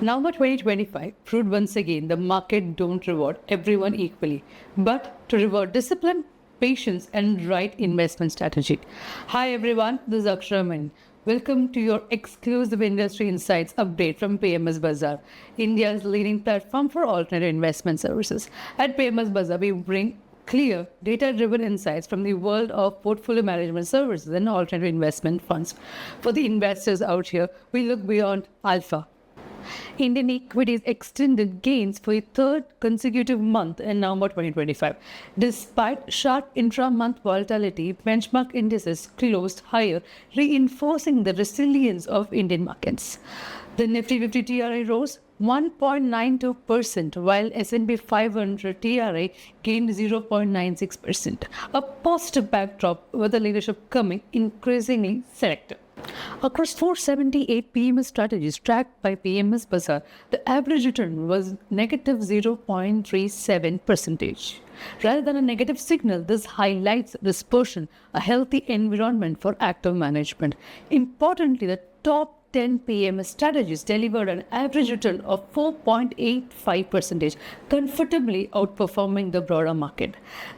November 2025 proved once again the market don't reward everyone equally, but to reward discipline, patience, and right investment strategy. Hi everyone, this is Aksharaman. Welcome to your exclusive industry insights update from PMS Bazaar, India's leading platform for alternative investment services. At PMS Bazaar, we bring clear, data-driven insights from the world of portfolio management services and alternative investment funds. For the investors out here, we look beyond alpha. Indian equities extended gains for a third consecutive month in November 2025. Despite sharp intra-month volatility, benchmark indices closed higher, reinforcing the resilience of Indian markets. The Nifty 50 TRA rose 1.92%, while S&P 500 TRA gained 0.96%. A positive backdrop with the leadership coming increasingly selective. Across 478 PMS strategies tracked by PMS Bazaar, the average return was negative 0.37%. Rather than a negative signal, this highlights dispersion, a healthy environment for active management. Importantly, the top 10 PMS strategies delivered an average return of 4.85%, comfortably outperforming the broader market.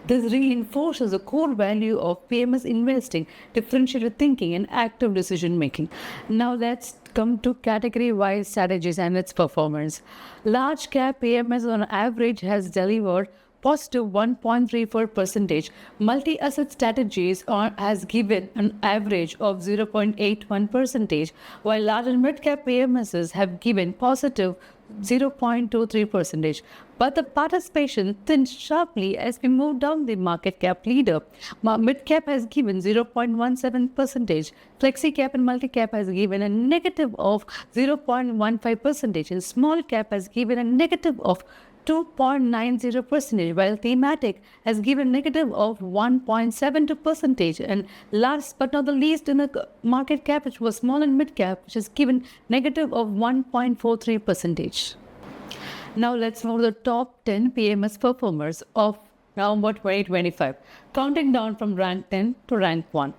This reinforces the core value of PMS investing, differentiated thinking, and active decision making. Now let's come to category-wise strategies and its performance. Large cap PMS on average has delivered positive 1.34%. Multi-asset strategies has given an average of 0.81%, while large and mid-cap PMSs have given positive 0.23%. But the participation thinned sharply as we move down the market cap leader. Mid-cap has given 0.17%. Flexi-cap and multi-cap has given a negative of 0.15%. And small-cap has given a negative of 2.90%, while thematic has given negative of 1.72%. And last but not the least, in the market cap, which was small and mid cap, which has given negative of 1.43%. Now let's move to the top 10 PMS performers of November 2025, counting down from rank 10 to rank 1.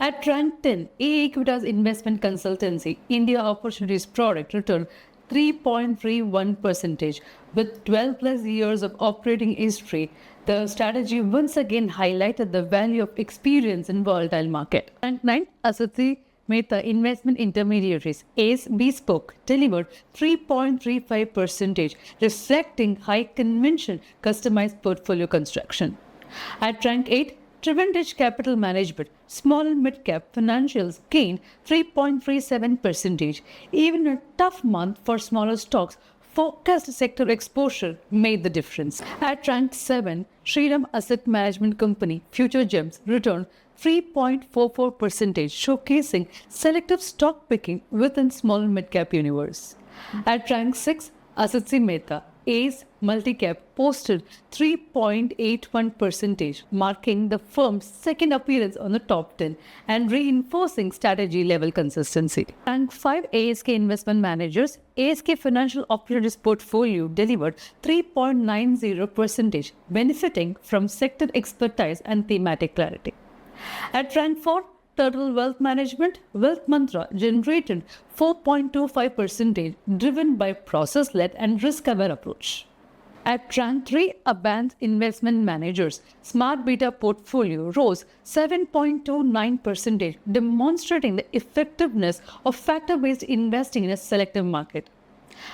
At rank 10, A Equitas Investment Consultancy India Opportunities Product returned 3.31%. With 12 plus years of operating history, the strategy once again highlighted the value of experience in volatile market. Rank 9, Asathi Mehta Investment Intermediaries ACE Bespoke delivered 3.35%, reflecting high conviction customized portfolio construction. At rank 8, Trivantage Capital Management Small and Mid-Cap Financials gained 3.37%. Even a tough month for smaller stocks, focused sector exposure made the difference. At rank 7, Shriram Asset Management Company Future Gems returned 3.44%, showcasing selective stock picking within small and mid-cap universe. At rank 6, Asathi Mehta ACE Multicap posted 3.81%, marking the firm's second appearance on the top 10 and reinforcing strategy level consistency. Rank 5 ASK Investment Managers ASK Financial Opportunities Portfolio delivered 3.90%, benefiting from sector expertise and thematic clarity. At rank 4, Turtle Wealth Management Wealth Mantra generated 4.25%, driven by process-led and risk-aware approach. At rank 3, Abans Investment Managers Smart Beta Portfolio rose 7.29%, demonstrating the effectiveness of factor-based investing in a selective market.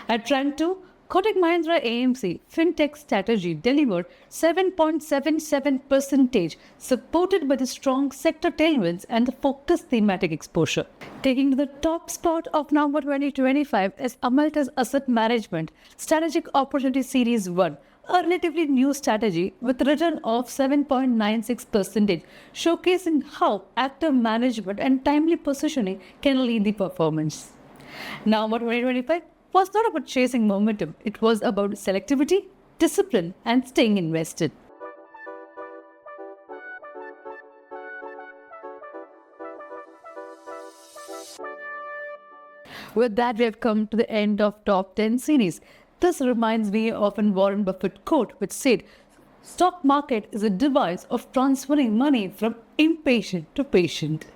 At rank 2, Kotak Mahindra AMC FinTech strategy delivered 7.77%, supported by the strong sector tailwinds and the focused thematic exposure. Taking to the top spot of November 2025 is Amaltas Asset Management Strategic Opportunity Series 1, a relatively new strategy with a return of 7.96%, showcasing how active management and timely positioning can lead the performance. November 2025 was not about chasing momentum, it was about selectivity, discipline, and staying invested. With that, we have come to the end of Top 10 series. This reminds me of an Warren Buffett quote which said, "Stock market is a device of transferring money from impatient to patient."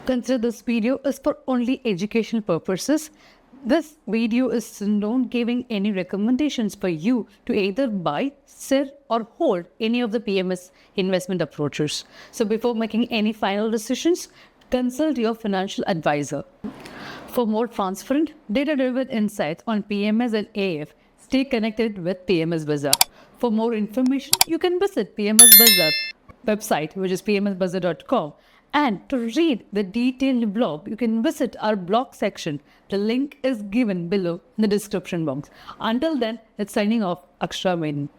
Consider this video is for only educational purposes. This video is not giving any recommendations for you to either buy, sell, or hold any of the PMS investment approaches. So before making any final decisions, consult your financial advisor. For more transparent, data-driven insights on PMS and AF, stay connected with PMS Bazaar. For more information, you can visit PMS Bazaar website, which is pmsbazaar.com. And to read the detailed blog, you can visit our blog section. The link is given below in the description box. Until then, it's signing off, Akshara Maiden.